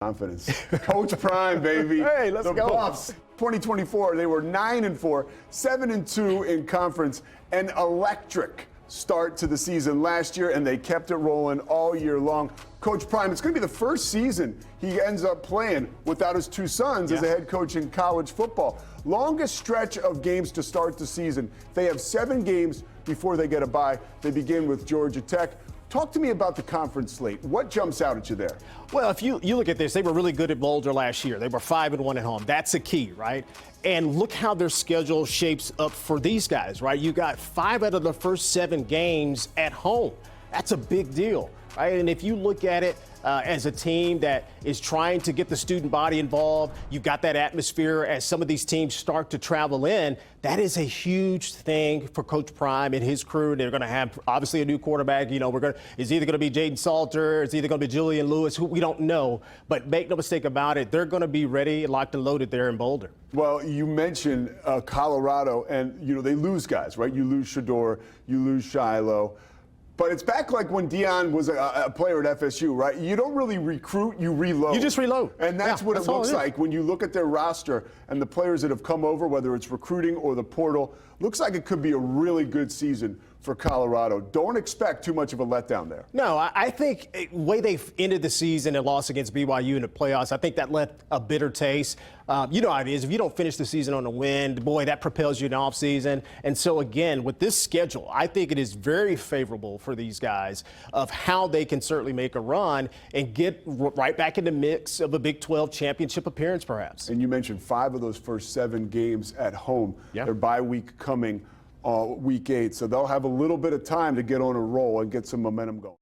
Confidence. Coach Prime, baby. Hey, let's the go. Buffs, 2024, they were 9-4, 7-2 in conference, an electric start to the season last year, and they kept it rolling all year long. Coach Prime, it's going to be the first season he ends up playing without his two sons as a head coach in college football. Longest stretch of games to start the season. They have 7 games before they get a bye. They begin with Georgia Tech. Talk to me about the conference slate. What jumps out at you there? Well, if you look at this, they were really good at Boulder last year. They were 5-1 at home. That's a key, right? And look how their schedule shapes up for these guys, right? You got 5 out of the first 7 games at home. That's a big deal, right? And if you look at it as a team that is trying to get the student body involved, you've got that atmosphere as some of these teams start to travel in. That is a huge thing for Coach Prime and his crew. They're going to have obviously a new quarterback. You know, it's either going to be Jaden Salter, it's either going to be Julian Lewis, who we don't know. But make no mistake about it, they're going to be ready, locked and loaded there in Boulder. Well, you mentioned Colorado, and you know they lose guys, right? You lose Shedeur, you lose Shiloh. But it's back like when Deion was a player at FSU, right? You don't really recruit, you reload. You just reload. And that's what it looks like when you look at their roster and the players that have come over, whether it's recruiting or the portal. Looks like it could be a really good season for Colorado. Don't expect too much of a letdown there. No, I think the way they've ended the season and lost against BYU in the playoffs, I think that left a bitter taste. You know how it is. If you don't finish the season on a win, boy, that propels you in the offseason. And so, again, with this schedule, I think it is very favorable for these guys of how they can certainly make a run and get right back in the mix of a Big 12 championship appearance, perhaps. And you mentioned 5 of those first 7 games at home. Yeah. Their bye week coming week 8. So they'll have a little bit of time to get on a roll and get some momentum going.